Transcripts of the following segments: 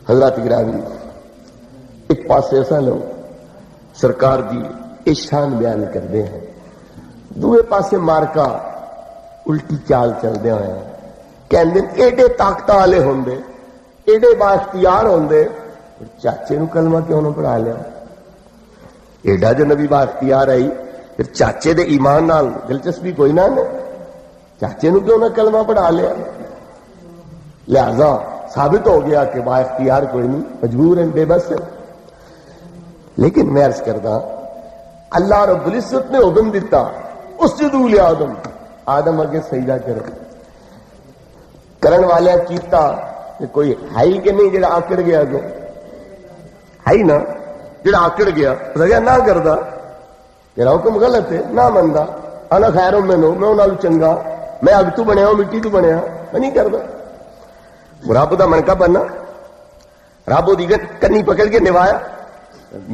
حضرات گرامی، ایک پاسے ایسا لوگ سرکار دی یہ شان بیان کرتے ہیں، دوسرے پاسے مارکا الٹی چال چلدے ہوئے ہیں، کہندے ایڈے طاقت والے ہوندے، ایڈے با اختیار ہوندے، چاچے نو کلمہ کیوں نہ پڑھا لیا؟ ایڈا جو نبی با اختیار آئی، پھر چاچے دے ایمان نال دلچسپی کوئی نہ نے، چاچے نو کیوں نہ کلمہ پڑھا لیا؟ لہذا ثابت ہو گیا کہ با اختیار کوئی نہیں، مجبور ہیں، بے بس ہے۔ لیکن میں عرض کرتا، اللہ رب العزت نے حکم دیتا اسجدوا لآدم، آدم اگے سجدہ کرو، کرن والے کیتا کہ کوئی ہائی کہ نہیں جڑا آکڑ گیا، جو ہائی نا جڑا آکڑ گیا رگیا نہ کردا، میرا حکم غلط ہے، نہ مندا، انا خیروں منو، میں انہاں چنگا، میں اگ تو بنیا مٹی تو بنیا، میں نہیں کردا۔ رب دا منکا بننا، رب دی کنی پکڑ کے نوایا،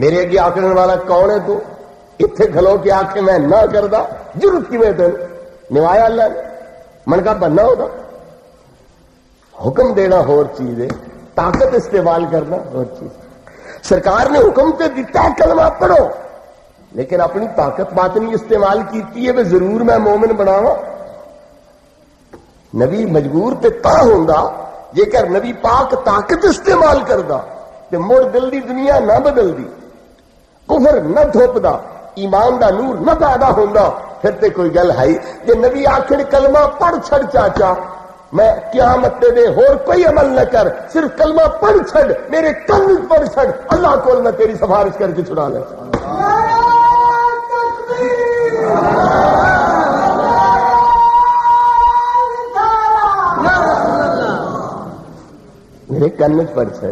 میرے اگے آکڑن والا کون ہے؟ تو اتنے کھلو کے آکھے میں نہ کردا، ضرورت کی میں تین نوایا اللہ نے، منکا بننا ہوتا۔ حکم دینا اور چیز ہے، طاقت استعمال کرنا اور چیز۔ سرکار نے حکم تے دیتا ہے کلمہ پڑھو، لیکن اپنی طاقت باطنی استعمال کیتی ہے، میں ضرور میں مومن بناواں۔ نبی مجبور تے تا ہوندا جے کر نبی پاک طاقت استعمال کردا تے مڑ دل دی دنیا نہ بدل دی، کفر نہ تھوپدا، ایمان دا نور نہ پیدا ہوندا، پھر تے کوئی گل ہے جے نبی آخر کلمہ پڑھ چھڑ چاچا، میں قیامت دے اور کوئی عمل نہ کر، صرف کلمہ پڑھ چھڑ، میرے کن پڑھ چھڑ، اللہ کو میں تیری سفارش کر کے چھڑا لے۔ میرے کن پڑھ چھڑ،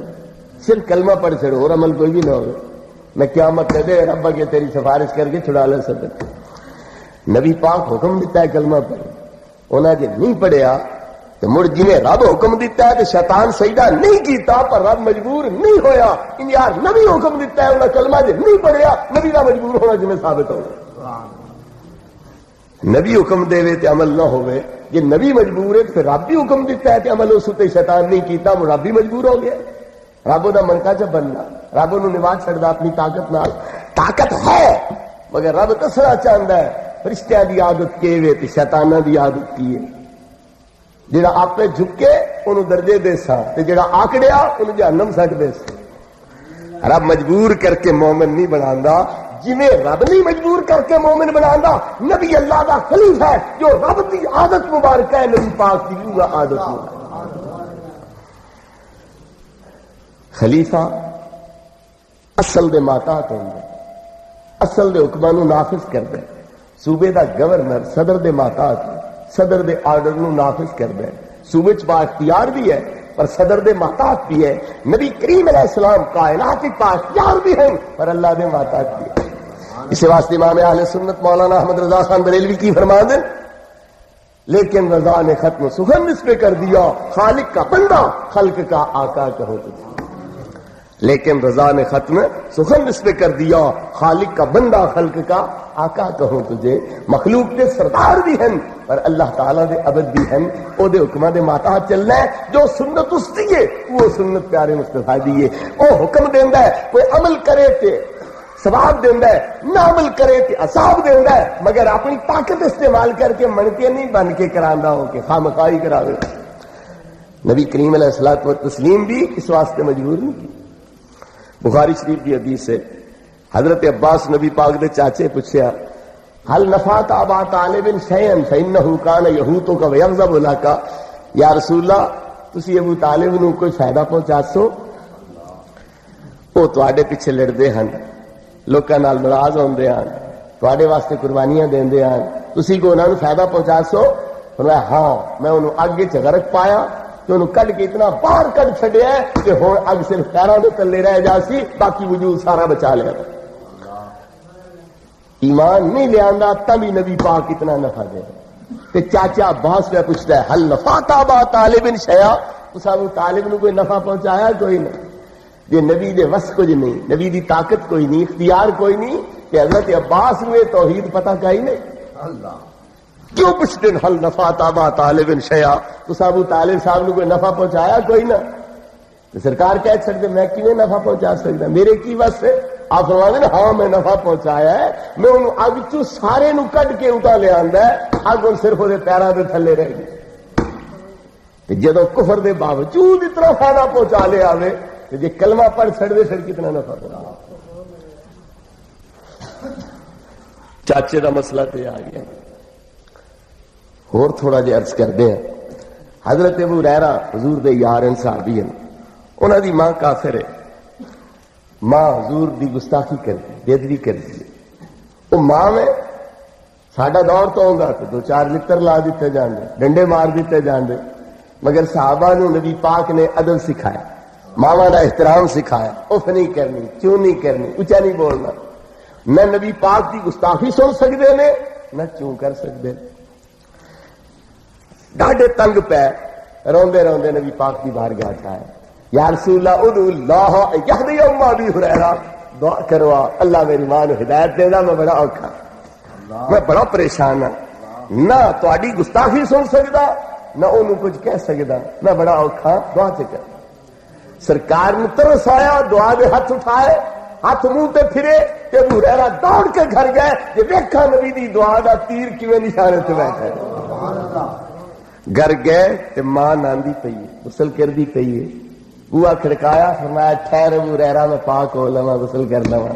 صرف کلمہ پڑھ چھڑ، اور عمل کوئی بھی نہ ہو، میں قیامت دے رب کے تیری سفارش کر کے چھڑا لے سکتا۔ نبی پاک حکم دیتا ہے کلمہ پڑھ، انہاں جے نہیں پڑھیا تو مڑ جنہیں رب حکم دیتا ہے تو شیطان سجدہ نہیں کیتا، پر رب مجبور نہیں ہویا، ان یار نبی حکم دیتا ہے انہاں کلمہ جے نہیں پڑھیا، نبی کا مجبور ہونا جنہیں ثابت ہو۔ نبی حکم دے تے عمل نہ ہوئے، یہ نبی مجبور ہے، پھر رب بھی حکم دیتا ہے کہ عمل اس تے شیطان نہیں کیتا، وہ رب بھی مجبور ہو گیا۔ رب دا منکا چ بننا، رب نو نواز چھڑدا اپنی طاقت نال، طاقت ہے مگر رب دسنا چاہتا ہے فرشتیاں دی عادت کی وے تے شیطاناں دی عادت کی ہے، جڑا آپے جھکے انہوں درجے دے سا تے جڑا آکڑیا انہوں جہنم سٹ دے سا۔ رب مجبور کر کے مومن نہیں بناندا، جنہیں رب نہیں مجبور کر کے مومن بناندا، نبی اللہ دا خلیفہ ہے جو رب دی عادت مبارکہ ہے، نبی پاک دی عادت مبارکہ۔ خلیفہ اصل دے ماتحت ہوندا، اصل دے حکماں نو نافذ کردا ہے، صوبے دا گورنر صدر دے ماتحت ہے، صدر دے آرڈر نو نافذ کردا ہے، صوبے چ با اختیار بھی ہے پر صدر دے ماتحت بھی ہے، نبی کریم علیہ السلام کائنات با اختیار بھی ہیں پر اللہ دے ماتحت بھی ہے۔ اس واسطے امام اہل سنت مولانا احمد رضا خان بریلوی کی فرماتے ہیں، لیکن رضا نے ختم سخن اس پہ کر دیا، خالق کا بندہ خلق کا آقا کہو تجھے۔ لیکن رضا نے ختم سخن اس پہ کر دیا، خالق کا بندہ خلق کا آقا کہو تجھے۔ مخلوق کے سردار بھی ہیں پر اللہ تعالیٰ دے عبد بھی ہیں، او دے حکمہ دے ماتحت چلنا ہے، جو سنت اس دیئے وہ سنت پیارے مصطفیٰ دیئے، او حکم دیندہ ہے کوئی عمل کرے تے ثواب دیندہ ہے، نہ عمل کرے تے عذاب دیندہ ہے، مگر اپنی طاقت استعمال کر کے من کے نہیں بن کے کراندہ ہو کے خامخواہی کراوے۔ نبی کریم علیہ الصلوۃ والتسلیم بھی اس واسطے مجبور نہیں کی۔ بخاری شریف کی حدیث ہے، حضرت عباس نبی پاک دے چاچے پوچھیا، حل نفعت ابا طالب شیئا فانه كان يهوتك ويغضب لك، یا رسول اللہ تسی ابو طالب نو کوئی فائدہ پہنچا سو، وہ تواڈے پیچھے لڑدے ہن، لوکاں نال ناراض ہوندے ہن، تواڈے واسطے قربانیاں دیندے ہن، تسی کو انہاں نو فائدہ پہنچا سو؟ فرمایا ہاں، میں انہوں اگ وچ غرق پایا تو انہوں کڈ کے اتنا باہر کڈ چھڈیا ہے کہ ہن اگ صرف پیراں دے تلے رہ جاسی، باقی وجود سارا بچا لیا۔ ایمان نہیں لیاندا تبھی نبی پاک اتنا نفع دے۔ تے چاچا عباس پہ پوچھتا ہے، حل نفعت ابا طالب شیئا، اس ابو طالب نو کوئی نفع پہنچایا؟ کوئی نہیں۔ یہ نبی دے وس کچھ نہیں، نبی دی طاقت کوئی نہیں، اختیار کوئی نہیں، کہ حضرت عباس نو یہ توحید پتہ کہیں نہیں۔ اللہ کیوں پوچھتے ہیں حل نفعت ابا طالب شیئا، اس ابو طالب صاحب نے کوئی نفع پہنچایا؟ کوئی نہ۔ سرکار کہہ سکتے میں کیویں نفع پہنچا سکتا، میرے کی واسطے؟ آپ فرماتے نا ہاں میں نفع پہنچایا ہے، میں انہوں اگ چوں سارے نو کڈ کے اتنا لے آندا ہے، اگ ان صرف وہ پیروں دے تھلے رہ گئی۔ جدو کفر دے باوجود اتنا فائدہ پہنچا لے آوے تو جی کلمہ پڑھ چھڑ دے پھر کتنا نفع پہنچا۔ چاچے دا مسئلہ تے آ گیا، اور تھوڑا جہا عرض کردے ہیں۔ حضرت ابو ہریرہ حضور دے یار صحابی ہیں، انہاں دی ماں کافر ہے، ماں حضور دی گستاخی کر دی، بے ادبی کر دی۔ وہ ماں میں ساڈا دور تو ہوندا تو 2-4 لتر لا دیتے جاندے، ڈنڈے مار دیتے جاندے، مگر صحابہ نو نبی پاک نے ادب سکھایا، ماواں دا احترام سکھایا، اف نہیں کرنی، چوں نہیں کرنی، اونچا نہیں بولنا۔ نہ نبی پاک دی گستاخی سن سکتے نے نہ چوں کر سکتے۔ ڈاڈے تنگ پے روندے روندے نبی پاک دی بارگاہ آئے، یا رسول اللہ ادعو اللہ یہدی ام ابی ہریرہ، دعا کروا اللہ میری ماں نو ہدایت دے دا، میں بڑا اوکھا، میں بڑا پریشان ہاں، نہ تہاڈی گستاخی سن سکدا نہ انہوں کچھ کہہ سکدا، میں بڑا اوکھا، دعا چکر۔ سرکار نے ترس آیا، دعا دے ہاتھ اٹھائے، ہاتھ منہ تے پھرے کہ ابو ہریرہ دوڑ کے گھر گئے کہ ویکھا نبی دی دعا دا تیر کیویں نشانے تے بیٹھا ہے۔ گھر گئے تے ماں ناندی پئی ہے، غسل کردی پئی ہے، بوا کھڑکایا، فرمایا ٹھہر ابو ہریرہ میں پاک ہو لواں، غسل کر لواں۔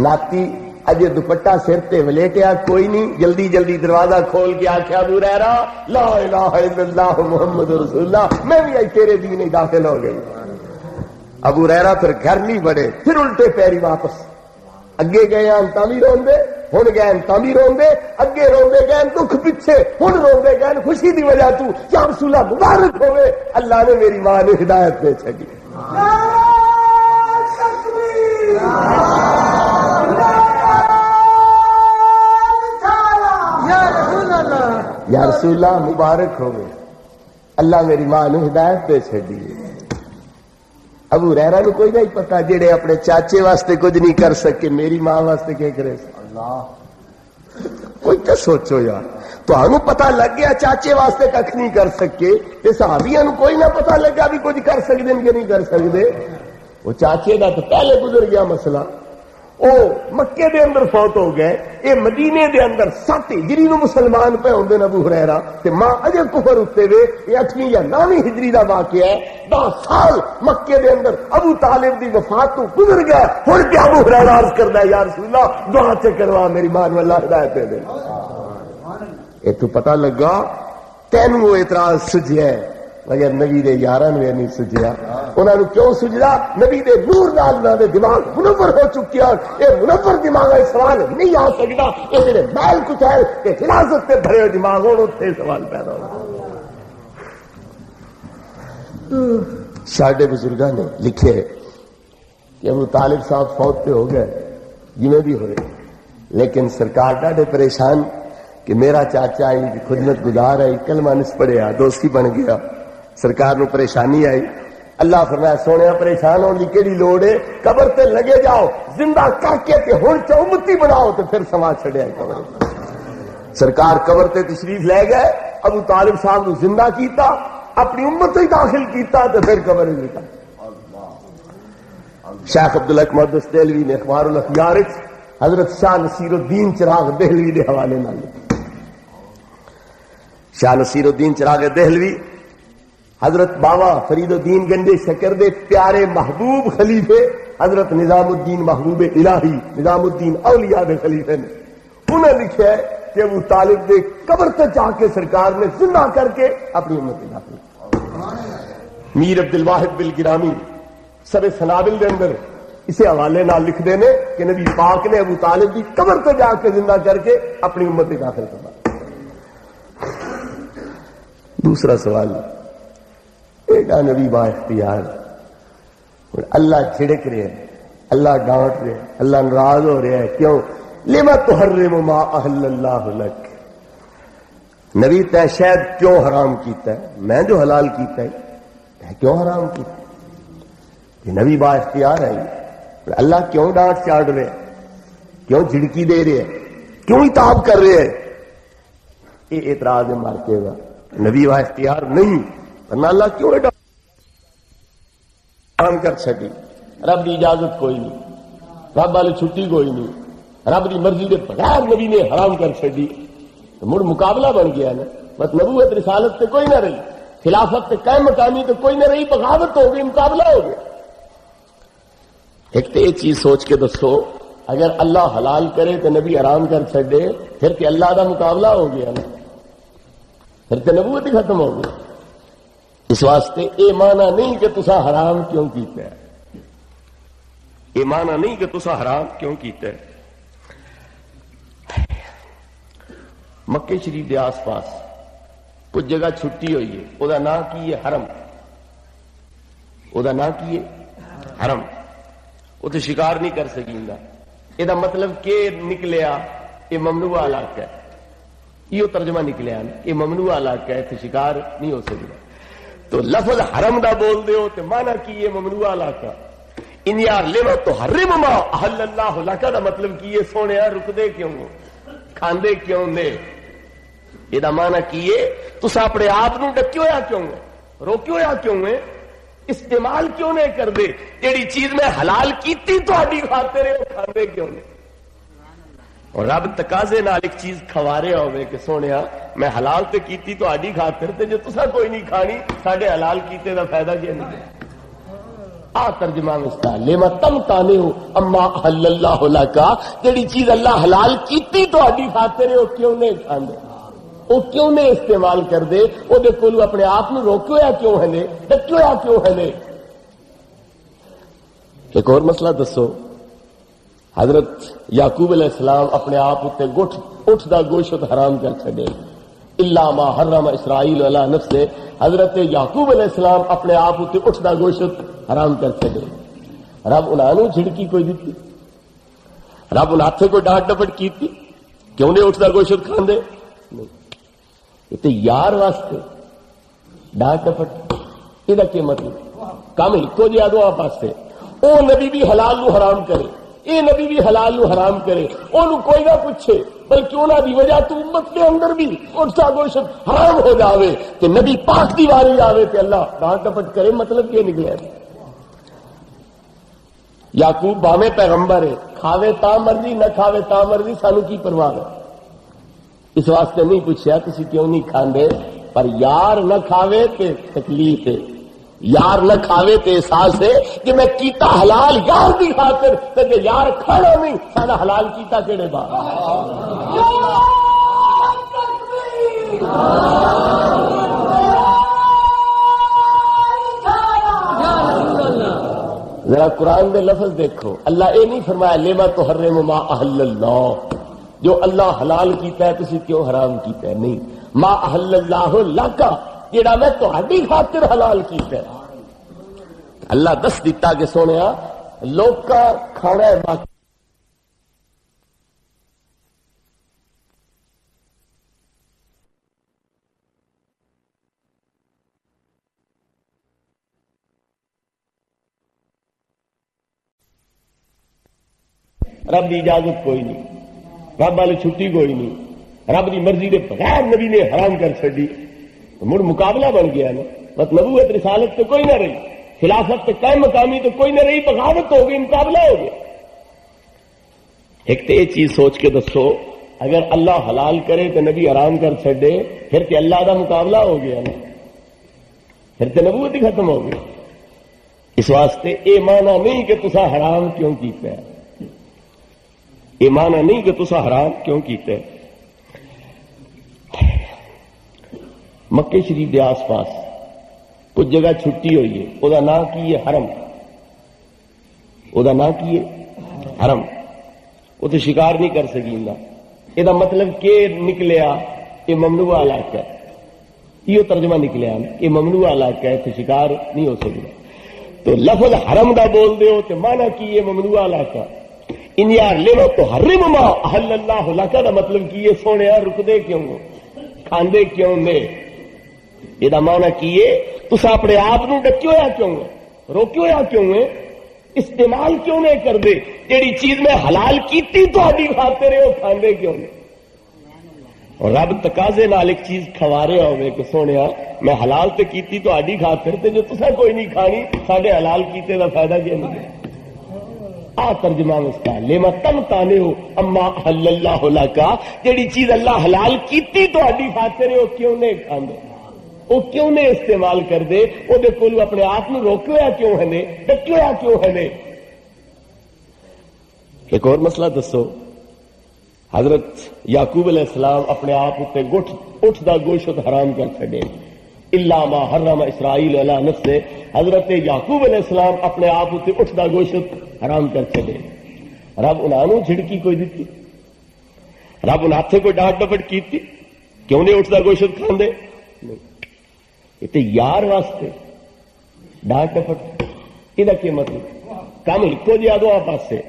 ناتی اجے دوپٹہ سر تے ولیٹیا کوئی نہیں، جلدی جلدی دروازہ کھول کے آخیا ابو ہریرہ لا الہ الا اللہ محمد رسول اللہ، میں بھی آج تیرے دین داخل ہو گئی۔ ابو ہریرہ پھر گھر نہیں بڑے، پھر الٹے پیری واپس اگے گئے انتا بھی روندے، ہن گئے انتا بھی روندے، اگے روندے گئے دکھ پیچھے، ہن روندے گئے خوشی دی وجہ تو، یا رسول اللہ مبارک ہوئے اللہ نے میری ماں نے ہدایت دے چھڈی۔ یا رسول اللہ مبارک ہوئے اللہ میری ماں نے ہدایت دے چھڈی۔ ابو ہریرہ نو کوئی نہیں پتا جڑے اپنے چاچے واسطے کچھ نہیں کر سکے میری ماں واسطے کیا کرے اللہ، کوئی تو سوچو یار، تمہیں پتا لگ گیا چاچے واسطے کھ نہیں کر سکے، تے صحابیاں نو کوئی نہ پتا لگا بھی کچھ کر سکتے کہ نہیں کر سکتے۔ وہ چاچے دا تو پہلے گزر گیا مسئلہ، او مکے دے اندر فوت ہو گئے، اے مدینے دے اندر 7 ہجری نو مسلمان پہ ہوندے نے ابو ہریرہ، تے ماں اجے کفر اتے وے، یہ 8ویں یا 9ویں ہجری دا واقعہ ہے۔ 10 سال مکے دے اندر ابو طالب دی وفات تو گزر گیا، ہن کیا ابو ہریرہ عرض کردا ہے یا رسول اللہ دعا تے کروا میری ماں نو اللہ ہدایت دے دے۔ اے تو پتہ لگا تینوں وہ اعتراض سجیا ہے، مگر نبی دے یاراں نو نہیں سجیا۔ انہاں نو کیوں سجدا؟ نبی دے نور نال انہاں دے دماغ منور ہو چکیا، اے منور دماغ ہے سوال نہیں آ سکدا، اے جڑے محل کچھ ہے کہ خلاصت تے بھرے دماغ ہون تے سوال پیدا ہو۔ ساڈے بزرگاں نے لکھے کہ ابو طالب صاحب فوت پہ ہو گئے جویں بھی ہوئے، لیکن سرکار ڈاڈے پریشان کہ میرا چاچا آئی خدمت گزار آئی کلمہ نس پڑھیا دوستی بن گیا، سرکار نو پریشانی آئی۔ اللہ فرمایا سونے پریشان ہونے کی کیڑی لوڑ ہے، قبر تے لگے جاؤ زندہ کر کے تے ہن چ امتی بناؤ تے پھر سما چھڑیا قبر۔ سرکار قبر تے تشریف لے گئے، ابو طالب صاحب نو زندہ کیتا، اپنی امت ہی داخل کیتا تے پھر قبر ہی لکھا۔ شیخ عبدالحق محدث دہلوی نے اخبار الاخیار حضرت شاہ نصیر الدین چراغ دہلوی دے حوالے نال لکھا۔ شاہ نصیر الدین چراغ دہلوی حضرت بابا فرید الدین گنجے شکر دے پیارے محبوب خلیفے حضرت نظام الدین محبوب الہی نظام الدین اولیاء دے خلیفے نے، انہوں نے لکھا ہے کہ ابو طالب دے قبر تے جا کے سرکار نے زندہ کر کے اپنی امت میں داخل۔ میر عبد الواحد بالگرامی سر سنابل دے اندر اسے حوالے نال لکھ دینے کہ نبی پاک نے ابو طالب دی قبر تے جا کے زندہ کر کے اپنی امت میں داخل کرنا۔ دوسرا سوال، ایڈا نبی با اختیار، اللہ چھڑک رہے ہیں، اللہ ڈانٹ رہے ہیں، اللہ ناراض ہو رہا ہے، کیوں؟ لما تحرم ما احل اللہ لک، نبی تے شاید کیوں حرام کیتا ہے؟ میں جو حلال کیتا ہے تے کیوں حرام کیتا ہے؟ کہ نبی با اختیار ہے، اللہ کیوں ڈانٹ چاڑ رہے ہیں، کیوں جھڑکی دے رہے ہیں، کیوں اتاب کر رہے ہیں؟ یہ اعتراض ہے مارکے گا، نبی با اختیار نہیں ورنہ اللہ کیوں ہے حرام کر چڈی، رب کی اجازت کوئی نہیں، رب والی چھٹی کوئی نہیں، رب کی مرضی کے بغیر نبی نے حرام کر چڈی، تو مڑ مقابلہ بن گیا نا، بس نبوت رسالت تے کوئی نہ رہی، خلافت تے قائم مقامی تو کوئی نہ رہی، بغاوت ہو گئی، مقابلہ ہو گیا۔ ایک تو یہ چیز سوچ کے دسو، اگر اللہ حلال کرے تو نبی حرام کر چڈے، پھر کہ اللہ دا مقابلہ ہو گیا نا، پھر تو نبوت ہی ختم ہو گئی۔ اس واسطے یہ مانا نہیں کہ تسا حرام کیوں کیتا ہے، یہ مانا نہیں کہ تسا حرام کیوں کیتا ہے۔ مکے شریف کے آس پاس کچھ جگہ چھٹی ہوئی ہے، وہ نام کی ہے حرم، وہ نام کی ہے حرم، وہ تو شکار نہیں کر سکیندا، یہ مطلب کہ نکلیا یہ ممنوع علاقہ ہے، یہ ترجمہ نکلیا نا، یہ ممنوع علاقہ ہے، تو شکار نہیں ہو سکتا۔ تو لفظ حرم دا بول دے ہو تو مانا کی یہ ممنوع علاقہ، ان یار لما تو حرم ما احل اللہ لک دا مطلب کی یہ سونے رک دے کیوں ہو، کھاندے کیوں نے، یہ مانا کیے تسا اپنے آپ نو ڈکیو یا کیوں ہے، روکیو یا کیوں ہے، استعمال کیوں نہیں کر دے، جیڑی چیز میں حلال کیتی تو آڈی کھاتے رہے ہو، کھاندے کیوں نہیں۔ اور رب تقاضے نال ایک چیز کھوارے ہوئے کہ سونیا میں حلال تے کیتی تو آڈی کھاتے رہتے، جو تسا کوئی نہیں کھانی ساڑھے حلال کیتے دا فائدہ کیا نہیں۔ ترجمہ مستا لیما تم تانے ہو اما احل اللہ لکا، جیڑی چیز اللہ حلال کیتی تو آڈی کھاتے رہے ہو، کیوں نہیں کھاندے، وہ کیوں نہیں استعمال کر دے، وہ دے کولو اپنے آپ نو روکو یا کیوں ہے نے، ڈکیو یا کیوں ہے نے۔ ایک اور مسئلہ دسو، حضرت یعقوب علیہ السلام اپنے آپ اتنے اٹھ دا گوشت حرام کر چھڑے، الا ما حرم اسرائیل علی نفسہ، حضرت یعقوب علیہ السلام اپنے آپ اتنے اٹھ دا گوشت حرام کر چھڑے، رب انہوں جھڑکی کوئی دیتی، رب ان ہاتھے کوئی ڈانٹ ڈپٹ کیتی، کیوں نہیں اٹھ دا گوشت کھاندے، نہیں، یہ تو یار واسطے ڈانٹ ڈپٹ، یہ کیا مطلب، کام ایکو جہا دونوں پاسے، او نبی بھی حلال نو حرام کرے، اے نبی بھی حلال نو حرام کرے، انہوں کوئی نہ پوچھے، بلکہ انہوں دی وجہ تو امت کے اندر بھی اٹھتا گوشت حرام ہو جاوے، کہ نبی پاک دی واری آوے کہ اللہ ڈانٹ ڈپٹ کرے، مطلب کیا نکلے۔ یعقوب باویں پیغمبر ہے، کھاوے تا مرضی نہ کھاوے تا مرضی، سانو کی پرواہ ہے، اس واسطے نہیں پوچھا تسی کیوں نہیں کھاندے، پر یار نہ کھاوے تے تکلیف ہے، یار نہ کھاوے تے احساس ہے کہ میں کیتا حلال یار دی خاطر، تے یار کھانا نہیں سارا حلال کیتا کیڑے بات۔ ذرا قرآن دے لفظ دیکھو، اللہ اے نہیں فرمایا لما تحرم ما احل اللہ، جو اللہ حلال کیتا ہے تسی کیوں حرام کیتا ہے، نہیں، ما احل اللہ لکا، جیڑا میں تہاڈی خاطر حلال کیتا ہے۔ اللہ دس دیتا کہ سونیا لوگ کا کھانا ہے باقی رب کی اجازت کوئی نہیں، رب والی چھٹی کوئی نہیں، رب کی مرضی کے بغیر نبی نے حرام کر چڈی، مڑ مقابلہ بن گیا نا، بس نبوت رسالت تو کوئی نہ رہی، خلافت تے قائم مقامی تو کوئی نہ رہی، بغاوت ہو گئی، مقابلہ ہو گیا۔ ایک تو یہ چیز سوچ کے دسو، اگر اللہ حلال کرے تو نبی حرام کر چڈے، پھر کہ اللہ دا مقابلہ ہو گیا نا، پھر تو نبوت ہی ختم ہو گئی۔ اس واسطے یہ مانا نہیں کہ تسا حرام کیوں کیتا ہے، یہ مانا نہیں کہ تسا حرام کیوں کیتا ہے۔ مکے شریف کے آس پاس کچھ جگہ چھٹی ہوئی ہے، وہ نام کی ہے حرم، وہ نام کی ہے حرم، وہ تو شکار نہیں کر سکیندا، یہ مطلب کہ نکلیا یہ ممنوع علاقہ ہے، یہ ترجمہ نکلیا یہ ممنوع علاقہ ہے، تو شکار نہیں ہو سکتا۔ تو لفظ حرم دا بول دے ہو تو مانا کی یہ ممنوع علاقہ، ان یار لما تو حرم ما احل اللہ لکا دا مطلب کی یہ سونے رک دے کیوں ہو، کھاندے کیوں نے، یہ مانا کیے تسا اپنے آپ نو ڈکیو یا کیوں ہے، روکیو یا کیوں ہے، استعمال کیوں نہیں کر دے، جیڑی چیز میں حلال کیتی تو آڈی کھاتے رہے ہو، کھاندے کیوں نہیں۔ اور رب تقاضے نال ایک چیز کھوا رہا ہوئے کہ سونیا میں حلال تے کیتی تو آڈی خاطر تے جو تساں کوئی نہیں کھانی ساڈے حلال کیتے دا فائدہ کیا نہیں آ ترجمہ اس کا لما تم تانے ہو اما حل اللہ لکا جیڑی چیز اللہ حلال کیتی تو آڈی خاطر ہے وہ کیوں نہیں کھاندے وہ کیوں نہیں استعمال کر دے وہ دے کول اپنے آپ نو روکیا کیوں ہے نے ڈکیا کیوں ہے نے ایک اور مسئلہ دسو حضرت یعقوب علیہ السلام اپنے آپ اتنے اٹھ دا گوشت حرام کر چھڑے الا ما حرم اسرائیل علی نفسہ حضرت یعقوب علیہ السلام اپنے آپ اتنے اٹھ دا گوشت حرام کر چھڑے رب انہوں جھڑکی کوئی دیتی رب ان ہاتھے کوئی ڈانٹ ڈپٹ کیتی کیوں نہیں اٹھ دا گوشت کھاندے یہ یار واسطے ڈانٹ ڈپٹ یہ کیا مطلب کام ایک جہا دو پاسے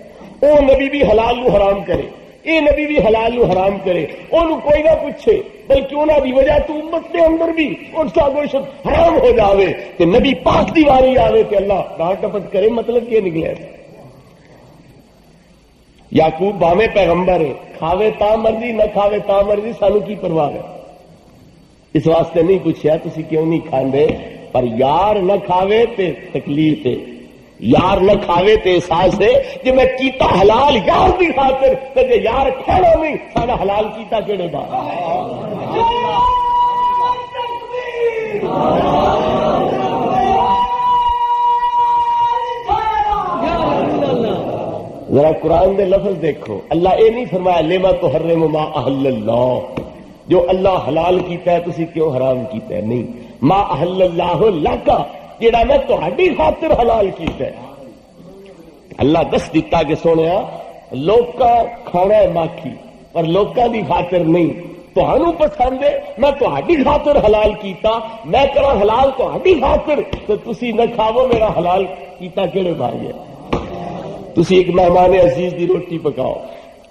وہ نبی بھی حلال نو حرام کرے یہ نبی بھی حلال نو حرام کرے انہوں کوئی نہ پوچھے بلکہ انہوں دی وجہ تو امت کے اندر بھی اٹھ کا گوشت حرام ہو جاوے کہ نبی پاک دی واری آوے کہ اللہ ڈانٹ ڈپٹ کرے مطلب کیا نکلے یعقوب باویں پیغمبر ہے کھاوے تا مرضی نہ کھاوے تا مرضی سانو کی پرواہ ہے اس واسطے نہیں پوچھا تسی کیوں نہیں کھاندے پر یار نہ کھاوے تے تکلیف ہے یار نہ کھاوے تے احساس ہے جی میں کیتا حلال یار دی خاطر تے جے یار کھانا نہیں سارا حلال کیتا کیڑے بات ذرا قرآن دے لفظ دیکھو اللہ اے نہیں فرمایا لما تحرم ما احل اللہ جو اللہ حلال کیتا ہے تسی کیوں حرام کیتا ہے نہیں ما احل اللہ لکا جیڑا میں تہاڈی خاطر حلال کیتا ہے اللہ دس دیتا کہ سونیا لوگ کا کھانا ہے ماکھی پر لوکاں دی خاطر نہیں تہانوں پسند ہے میں تہاڈی خاطر حلال کیتا میں کراں حلال تہاڈی خاطر تو تسی نہ کھاو میرا حلال کیتا کیڑے بھائی ہے تسی ایک مہمان عزیز دی روٹی پکاؤ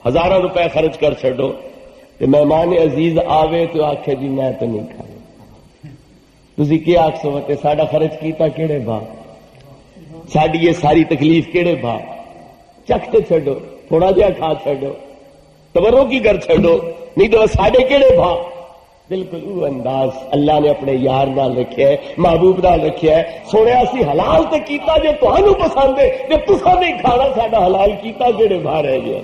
ہزاراں روپے خرچ کر چھڈو تے مہمان عزیز آوے تو آکھے جی میں تو نہیں کھانا تسی کیا آکھ سو تے ساڈا خرچ کیتا کیڑے بھا ساڈی یہ ساری تکلیف کیڑے بھا چکھتے چھڈو تھوڑا جہا کھا چھڈو تبرو کی کر چھڈو نہیں تو ساڈے کیڑے بھا بالکل وہ انداز اللہ نے اپنے یار نال رکھیا ہے محبوب نال رکھیا ہے سونے اسی حلال تے کیتا جے تہانوں پسند ہے جے تساں نہیں کھانا ساڈا حلال کیتا کیڑے بھا رہ گیا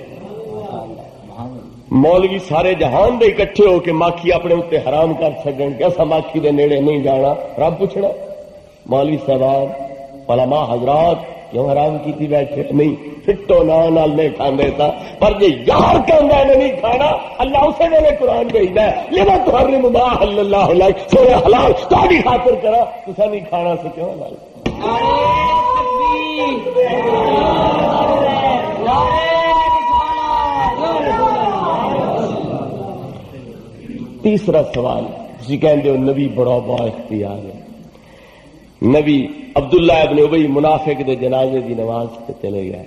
مولوی سارے جہان دے اکٹھے ہو کے ماکھی اپنے اتنے حرام کر سکن کہ ایسا ماکھی دے نیڑے نہیں جانا رب پوچھنا مولوی صاحب علماء حضرات کیوں حرام کی تھی بیٹھے نہیں پھٹو نال نہیں کھاندے تا پر جے یار کہندا ہے نہیں کھانا اللہ اسے نے قرآن بھیجدا ہے لما تحرم ما حل اللہ لک سوے حلال تہاڈی خاطر کرا تساں نہیں کھانا سے کیوں حلال تیسرا سوال تسی کہندے ہو نبی بڑا با اختیار ہے نبی عبداللہ ابن ابی منافق دے جنازے دی نماز تے چلے گئے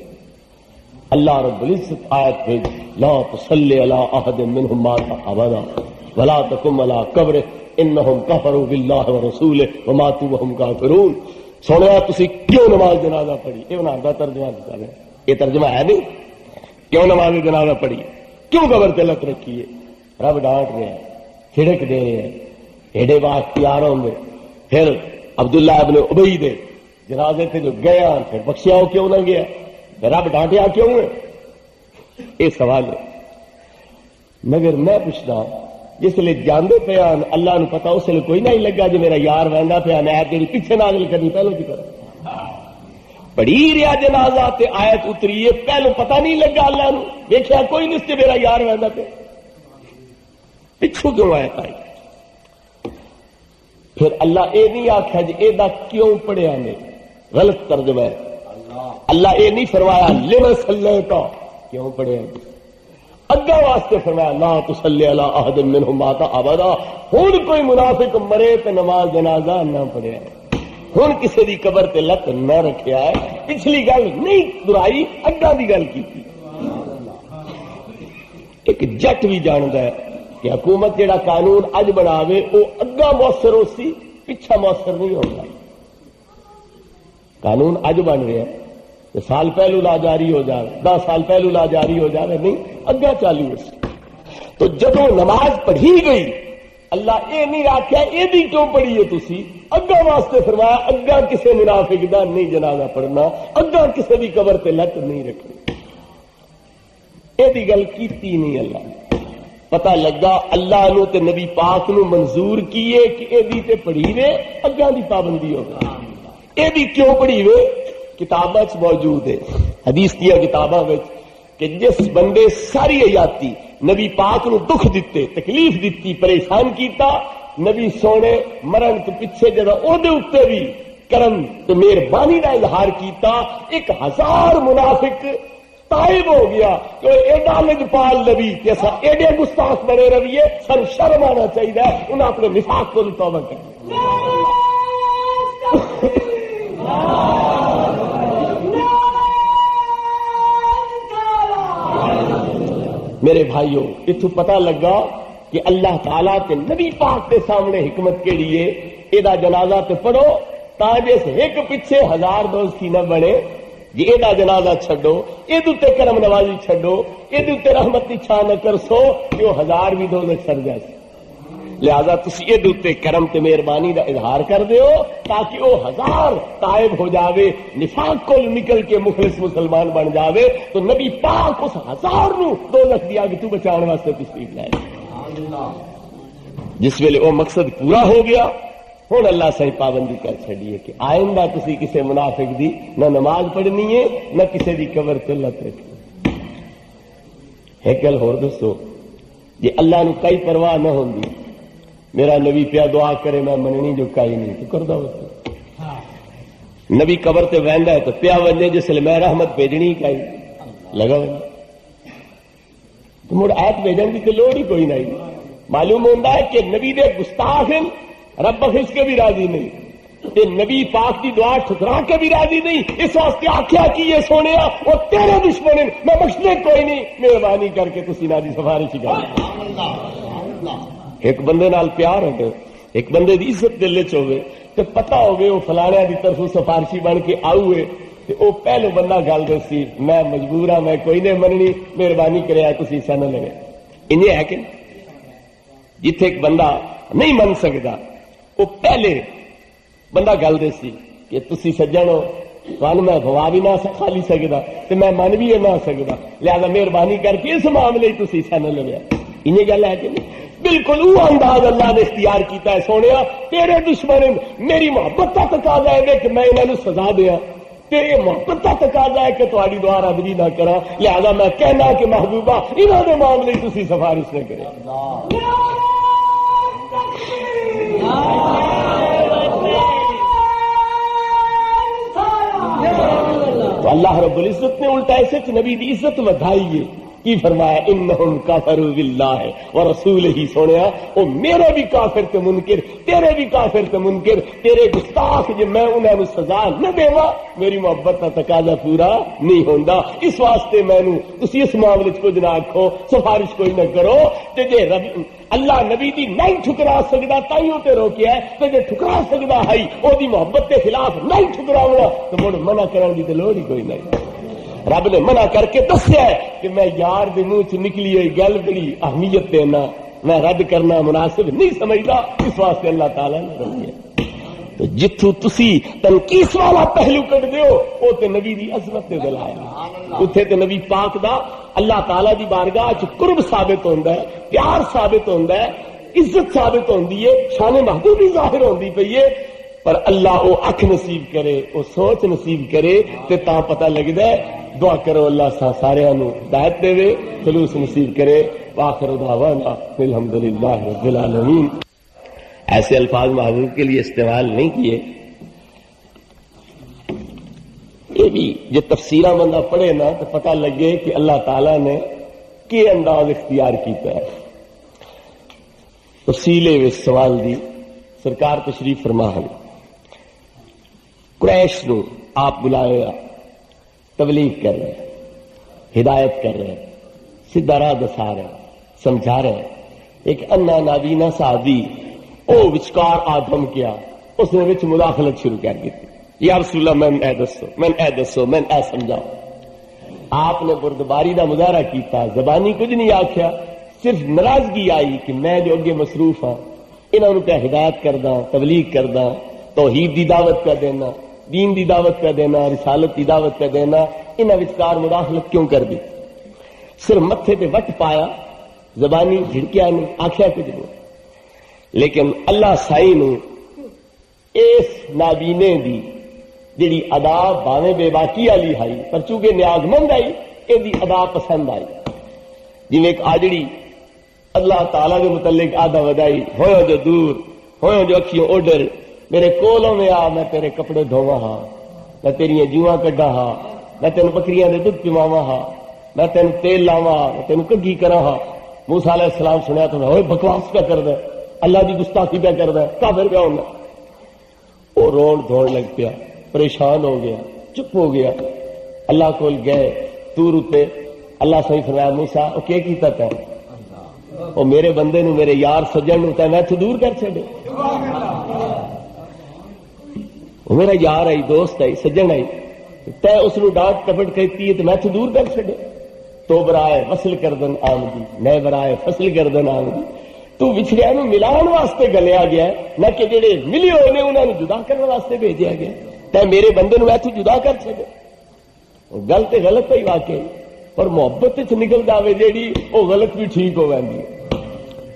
اللہ رب العزت آیت بھیج لا تصلی علی احد منهم مات ابدا ولا تقم علی قبره انهم کفروا بالله ورسوله وماتوا وهم کافرون سنیا تسی کیوں نماز جنازہ پڑھی یہ بنا دا ترجمہ کر رہے یہ ترجمہ ہے نہیں کیوں نماز جنازہ پڑھی کیوں قبر تے لت رکھی ہے رب ڈانٹ رہے ہیں چھڑک دے رہے ہیں ایڈے با اختیار ہوں گے پھر عبداللہ ابن ابی دے جنازے تھے جو گیا پھر بخشیا ہو کیوں نہ گیا رب ڈانٹیا کیوں ہے یہ سوال ہے مگر میں پوچھنا جس لئے جاندے پیان اللہ نے پتا اس لئے کوئی نہیں لگا جو میرا یار ویندا پیا میں تیری پیچھے نازل کرنی پہلو کی طرح پڑھی رہا جنازہ تے آیت اتری ہے پہلو پتہ نہیں لگا اللہ نے دیکھا کوئی نہیں سے میرا یار ویندا پیا پچھو کیوں آیت آئی پھر اللہ اے نہیں آخیا جی اے دا کیوں پڑھیا نے غلط ترجمہ ہے اللہ اے نہیں فرمایا لما صلیتا کیوں پڑھیا اگا واسطے فرمایا لا تصلی علی احد منهم مات ابدا ہن کوئی منافق مرے تے نماز جنازہ نہ پڑھیا ہن کسی دی قبر تے لت نہ رکھیا ہے پچھلی گل نہیں دہرائی اگا دی گل کیتی ایک جٹ بھی جاندا ہے کہ حکومت جڑا قانون اج بناوے وہ اگا مؤثر ہو سی پچھا مؤثر نہیں ہوگا قانون اج بن رہا ہے تو سال پہلو لا جاری ہو جائے 10 سال پہلو لا جاری ہو جائے نہیں اگا چالو ہو سی تو جدو نماز پڑھی گئی اللہ یہ نہیں آخیا یہ کیوں پڑھی ہے تسی، اگاں واسطے فرمایا اگاں کسے منافق دا نہیں جنازہ پڑھنا، اگاں کسے دی قبر تے لت نہیں رکھنی، یہ گل کیتی نہیں اللہ نے۔ پتہ لگا اللہ نو تے نبی پاک نو منظور کیے کہ یہ تے پڑھی وے اگاں دی پابندی ہو گئی، یہ کیوں پڑھی وے؟ کتاباں موجود ہے، حدیث دیا کتاباں کہ جس بندے ساری حیاتی نبی پاک نو دکھ دیتے، تکلیف دیتی، پریشان کیتا، نبی سونے مرن تو پیچھے جب او دے اتے بھی کرم تو مہربانی کا اظہار کیتا، 1000 منافق تائب ہو گیا کہ ایڈا لجپال نبی کہ ایسا ایڈے گستاخ بنے رویے، سن شرم آنا چاہیے، انہیں اپنے نفاق کو توبہ کر میرے بھائیوں اتو پتہ لگا کہ اللہ تعالیٰ تے نبی پاک کے سامنے حکمت کے لیے یہ جنازہ تے پڑھو تا جس ایک پیچھے 1000 دوستی نہ بنے، جی یہ جنازہ چھڈو، یہ کرم نوازی چھڈو، یہ رحمت کی چھا نہ کرسو کہ وہ 1000 بھی دو سڑ جائے، لہذا تسی یہ کرم تے مہربانی کا اظہار کر دیو تاکہ وہ 1000 تائب ہو جاوے، نفاق کو نکل کے مخلص مسلمان بن جاوے، تو نبی پاک اس 1000 نو 2 لکھ دیا کہ تو بچاؤ واسطے تشریف لائے۔ جس ویلے وہ مقصد پورا ہو گیا، ہوں اللہ صحیح پابندی کر چڑیے کہ آئندہ تسی کسی منافق دی نہ نماز پڑھنی ہے نہ کسی دی قبر تے لت رکھنی۔ ایک گل ہور دسو، جی اللہ نو کئی پرواہ نہ ہوندی، میرا نبی پیا دعا کرے میں مننی جو کائی نہیں تو کر دو، نبی قبر تے ویندا ہے تو پیا وجے جس لئے میں رحمت بھیجنی کائی لگا وجے تو مڑ آیت بھیجن کی تو لوڑ ہی کوئی نہیں۔ معلوم ہوتا ہے کہ نبی دے گستاخ ہیں، رب بخش کے بھی راضی نہیں، تے نبی پاک کی دعا ٹھکرا کے بھی راضی نہیں، اس واسطے آخیا کہ یہ سونے وہ تیرے دشمن ہیں، میں بخشنے کوئی نہیں، مہربانی کر کے تسی نہ دی سفارش کر۔ ایک بندے نال پیار ہوگے، ایک بندے دی عزت دل چ ہوگے تو پتہ ہوگے وہ فلانے دی طرف سفارشی بن کے آؤے تو وہ پہلو بندہ گل دسی میں مجبور ہاں، میں کوئی نہیں مننی، مہربانی کرے تسی سن لگے۔ انہیں ہے کہ جتھے ایک بندہ نہیں من سکتا وہ پہلے بندہ گل دسی کہ تسی سجن ہو، تھانوں میں گوا بھی نہ کھالی سکتا تو میں من بھی نہ سکتا، لہذا مہربانی کر کے اس معاملے تسی سن لگیا۔ انہیں گل ہے کہ نہیں؟ بالکل وہ انداز اللہ نے اختیار کیتا ہے، سونیا تیرے دشمن میری محبت کا تقاضا ہے کہ میں انہوں سزا دیا، تیرے محبت کا تقاضا ہے کہ تہاڈی دعا رد نہ کرا، لہذا میں کہنا کہ محبوبہ انہوں نے معاملے تسی سفارش نہ کرے۔ تو اللہ رب العزت نے الٹا ایسے نبی دی عزت ودھائی ہے، کی فرمایا انہم کافروا باللہ ورسولہ، سونیا او میرے بھی کافر تے منکر، تیرے بھی کافر تے منکر، تیرے گستاخ جے میں انہاں نوں سزا نہ دیواں میری محبت دا تقاضا پورا نہیں ہوندا، اس واسطے مینوں تسی اس معاملے وچ کچھ نہ آکھو، سفارش کوئی نہ کرو، تے جے رب اللہ نبی دی نہیں ٹھکرا سکدا تائیوں تے روکیا ہے، تے جے ٹھکرا سکدا ہے او دی محبت دے خلاف نہیں ٹھکراونا تو مڑ منع کرن دی تے لوڑ ہی کوئی نہیں۔ رب نے منع کر کے دسیا ہے کہ میں یار دے منہ چ نکلی ہوئی گل بڑی اہمیت دینا میں رد کرنا مناسب نہیں سمجھتا، اس واسطے اللہ تعالیٰ نے رکھیا۔ تو جتھوں تسی تنقیس والا پہلو کٹ دیو او تے نبی دی عظمت دے دلائل، اتھے تے نبی پاک دا اللہ تعالیٰ دی بارگاہ چ قرب ثابت ہوندا ہے، پیار ثابت ہوندا ہے، عزت ثابت ہوندی ہے، شان محبوبی ظاہر ہوندی پئی ہے، پر اللہ او اکھ نصیب کرے، او سوچ نصیب کرے تے تاں پتہ لگدا ہے۔ دعا کرو اللہ سارے نو ہدایت دے، خلوص نصیب کرے۔ وآخر دعوانا الحمدللہ رب العالمین۔ ایسے الفاظ محبوب کے لیے استعمال نہیں کیے، یہ بھی جو تفسیرہ بندہ پڑھے نا تو پتہ لگے کہ اللہ تعالیٰ نے کے انداز اختیار کیتا ہے۔ تفصیل اس سوال دی سرکار تشریف فرما ہے، قریش نو آپ بلایا، تبلیغ کر رہے ہیں، ہدایت کر رہے ہیں، سیدھا راہ دسا رہے ہیں، سمجھا رہے ہیں۔ ایک انا نابینا صحابی او وچکار آدم کیا، اس نے وچ مداخلت شروع کر دی، یا رسول اللہ میں اے دسو میں اے سمجھاؤ۔ آپ نے بردباری دا مظاہرہ کیتا، زبانی کچھ نہیں آکھیا، صرف ناراضگی آئی کہ میں جو اگے مصروف ہاں انہوں پہ ہدایت کردا، تبلیغ کردا، توحید دی دعوت پہ دینا، دین دی دعوت پہ دینا، رسالت دی دعوت پہ دینا، انہاں وچکار مداخلت کیوں کر دی؟ صرف متھے تے وٹ پایا، زبانی جھڑکیا نہیں، آکھیا کچھ نہیں، لیکن اللہ سائی نو اس نابینے دی جڑی ادا باویں بے باکی والی آئی پر چونکہ نیاز مند آئی یہ ادا پسند آئی، جی ایک آجڑی اللہ تعالیٰ کے متعلق آدھا ودائی ہویا جو دور، ہویا جو اکھیوں اوڈر، میرے کولوں میں آ، میں تیرے کپڑے دھوواں ہاں، میں تیریاں جواں کڈا ہاں، میں تینوں بکریاں دے دودھ پواواں ہاں، میں تینوں تیل لاواں، میں تینوں کگھی کرا ہاں۔ موسیٰ علیہ السلام سنیا تو ہوئے بکواس پہ کر دے، اللہ دی گستاخی پہ کر دے، کافر پہ ہونا۔ وہ رون دھوڑ لگ پیا، پریشان ہو گیا، چپ ہو گیا، اللہ کول گئے تور اتے، اللہ صحیح فرمایا موسیٰ وہ کیا کیتا تے؟ وہ میرے بندے نو، میرے یار سجن نو تے میں تو دور کر چھڑے، وہ میرا یار آئی، دوست آئی، سجن آئی، تے اس نو ڈانٹ ٹپٹ کہتی ہے تو میں تو دور کر چھڑے۔ تو برائے فصل کردن آمدی، میں برائے فصل کردن آمدی، تو وچھڑیا نو ملان واسطے گلیا گیا ہے، نہ کہ جڑے ملے ہوئے نے انہوں نے جدا کرنے واسطے بھیجیا گیا، تے میرے بندے نو میں تو جدا کر چھڑے۔ گل تے غلط ہی واقعی، پر محبت چ نکل جاوے جیڑی وہ غلط بھی ٹھیک ہو جاندی ہے،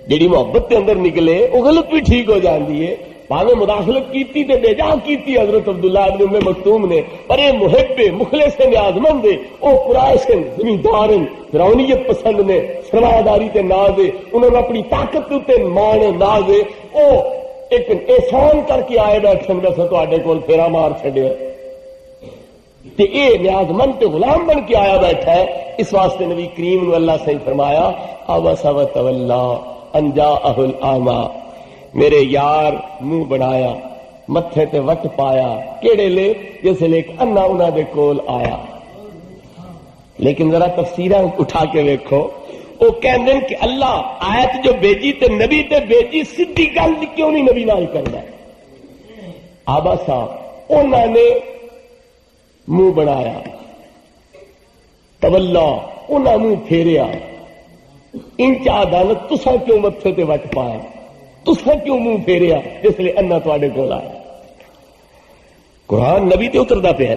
جیڑی محبت کے اندر نکلے وہ غلط بھی ٹھیک ہو جاندی ہے۔ پاویں مداخلت کیتی تے بے جا کیتی حضرت عبداللہ ابن ام مکتوم نے، پر یہ محب مخلص نیاز مند ہے، وہ قرائش کے زمیندار فرعونیت پسند نے، سرمایہ داری تے ناز ہے، انہوں نے اپنی طاقت تے مان ناز ہے، وہ ایک احسان کر کے آئے بیٹھن میں سے تواڈے کول پھیرا مار چھڈیا تے اے نیاز مند تے غلام بن کے آیا بیٹھا ہے۔ اس واسطے نبی کریم نے اللہ سے فرمایا عبس وتولی ان جاءہ الاعمی، میرے یار منہ بنایا، متھے تے وٹ پایا، کیڑے لے؟ جس لے ایک انا انہاں دے کول آیا۔ لیکن ذرا تفسیراں اٹھا کے ویکھو، وہ کہندے کہ اللہ آیت جو بھیجی تے نبی تے بھیجی، سیدھی گل کیوں نہیں نبی نال کردا؟ آباسا انہاں نے منہ بنایا، تولا انہاں منہ پھیریا، انچا دانت تساں کیوں متھے تے وٹ پایا، تساں کیوں منہ پھیریا جس لئے انا تواڈے کول آیا۔ قرآن نبی تے اتردا پیا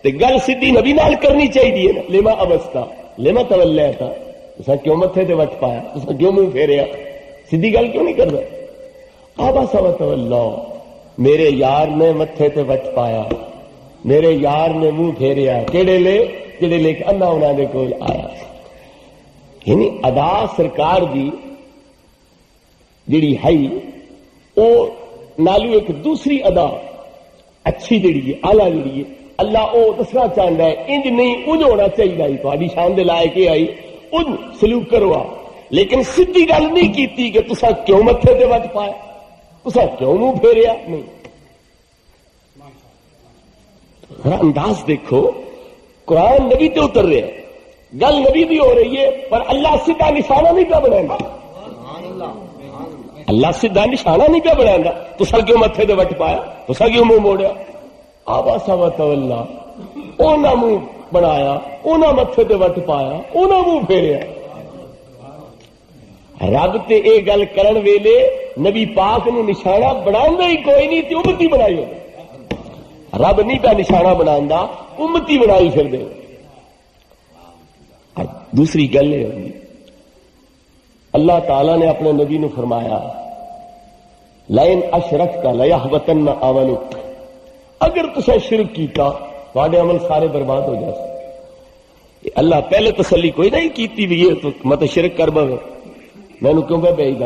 تے گل سیدھی نبی نال کرنی چاہیے نا، لما ابستا لما تولیتا، تساں کیوں متھے تے وٹ پایا، تساں کیوں منہ پھیریا، سیدھی گل کیوں نہیں کردا؟ عبس وتولی، میرے یار نے متھے تے وٹ پایا، میرے یار نے منہ پھیریا، کیڑے لے؟ جڑے لے کے انا انہاں دے کول آیا۔ یعنی ادا سرکار دی جڑی ہے وہ نالو ایک دوسری ادا اچھی جڑی ہے، اعلیٰ جڑی ہے، اللہ وہ دسنا چاہتا ہے انج نہیں انج ہونا چاہیے، تھوڑی شان دے لائق یہ آئی انج سلوک کرو، لیکن سیدھی گل نہیں کیتی کہ تسا کیوں متھے تے وٹ پایا، تسا کیوں منہ پھیریا، نہیں۔ ذرا انداز دیکھو، قرآن نبی تے اتر رہے ہیں، گل نبی بھی ہو رہی ہے، پر اللہ سیدھا نشانہ نہیں پہ بنائے، اللہ سیدھا نشانہ نہیں پہ بنائے، تسا کیوں متھے تے وٹ پایا، تسا کیوں منہ موڑیا؟ عبس وتولی، انہاں منہ بنایا، انہاں متھے تے وٹ پایا، انہاں منہ پھیریا۔ رب تے اے گل کرن ویلے نبی پاک نو نشانہ بناوندا ہی کوئی نہیں تے امتی بنائی ہوندی، رب نہیں پہ نشانہ بناوندا، امتی بنائی پھر دے۔ دوسری گل یہ ہوگی، اللہ تعالیٰ نے اپنے نبی نے فرمایا لئن اشرکت لیحبطن عملک، اگر تسے شرک کیتا تواڈے عمل سارے برباد ہو جائے۔ اللہ پہلے تسلی کوئی نہیں کیتی بھی یہ تو مت شرک کر بوے، مینوں کیوں پہ بھیجدا،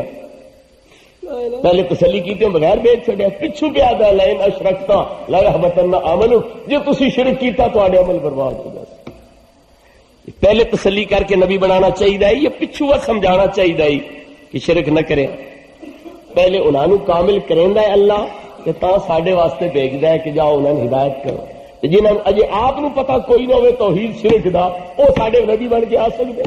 پہلے تسلی کیتے بغیر بھیج چھڑیا، پچھو پہ آدا لئن اشرکت لیحبطن عملک، جے تسی شرک کیتا تواڈے عمل برباد ہو جائے۔ پہلے تسلی کر کے نبی بنانا چاہیے، یہ پچھو سمجھانا چاہیے کہ شرک نہ کرے، پہلے انہوں نے کامل کریندا ہے اللہ کہ تا ساڈے واسطے بھیجدا ہے کہ جاؤ انہوں نے ہدایت کرو، جنہوں نے اجے آپ نو پتا کوئی نہ ہوئے توحید شرک دا، وہ ساڈے نبی بن کے آ سکتے۔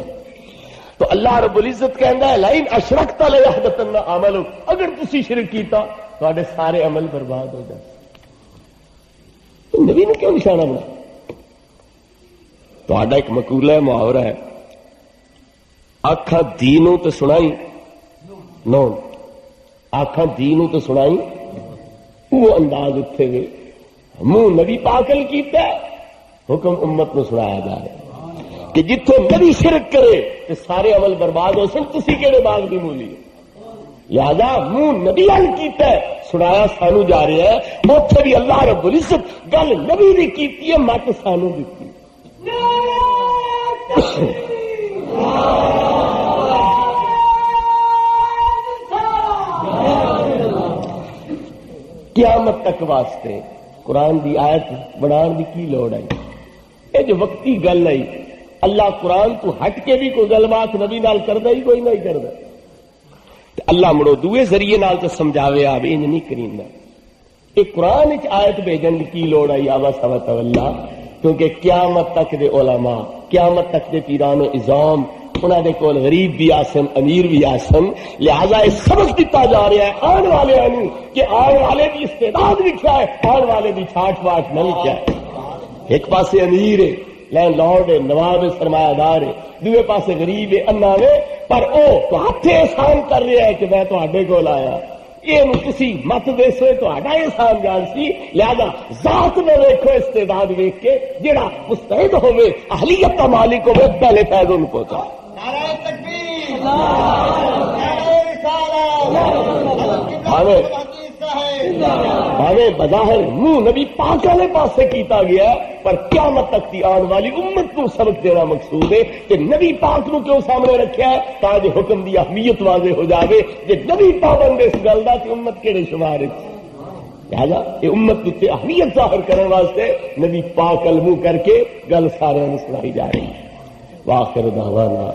تو اللہ رب العزت کہندا ہے لئن اشرکت لیحبطن عملک، اگر تسی شرک کیتا تواڈے سارے عمل برباد ہو جائے۔ نبی نے کیوں نشانہ بنا؟ تو ایک مقولہ ہے، محاورہ ہے، آکھاں دینوں تو سنائی نو آکھاں دینوں تو سنائی وہ انداز اتھے گئے منہ نبی پاکل کیتا ہے حکم امت میں سنایا جا رہا ہے کہ جتھے نبی شرک کرے تو سارے عمل برباد ہو سن تسی کہڑے باغ دی مولی لہذا منہ نبی ال کیتا ہے سنایا سانو جا رہا ہے اوتھے بھی اللہ رب العزت گل نبی دی کیتی ہے مت سانو دتی قیامت تک واسطے قرآن دی آیت بنان دی کی لوڑ آئی یہ جو وقتی گل آئی اللہ قرآن تو ہٹ کے بھی کوئی گل بات نبی نال کردا ہی کوئی نہیں کردا اللہ مڑو دوے ذریعے نال تو سمجھاوے آپ انج نہیں کریندا یہ قرآن وچ آیت بھیجن دی کی لوڑ آئی آوا سوا تولا کیونکہ قیامت تک دے علماء قیامت تک دے پیران و عظام انہاں دے کول غریب بھی آسن امیر بھی آسن لہذا یہ سبق دیتا جا رہا ہے آن والے انو کہ آن والے بھی استعداد لکھا ہے آن والے بھی چھاٹ واٹ نہ لکھا ہے ایک پاسے امیر ہے لین لارڈ ہے نواب سرمایہ دار ہے دوے پاسے غریب ہے انا ہے پر او تو ہاتھے احسان کر رہا ہے کہ میں تو آڈے کو لایا یہ کسی مت دے سوئے تو آڈا احسان جان سی لہذا ذات میں دیکھو استعداد دیکھ کے جڑا مستعد ہوئے اہلیت کا مالک ہوئے پہلے فیض ان کو تھا نعرہ تکبیر نعرہ رسالت بھاوے بظاہر منہ نبی پاک والے پاس سے کیتا گیا پر قیامت تک کی آن والی امت کو سبق دینا مقصود ہے کہ نبی پاک نو کیوں سامنے رکھا ہے تاکہ حکم دی اہمیت واضح ہو جاوے کہ نبی پابند اس گل دا کہ امت کیڑے شمار لہذا یہ امت کی اہمیت ظاہر کرنے واسطے نبی پاک المو کر کے گل سارے سنائی جا رہی ہے واخر دعوانا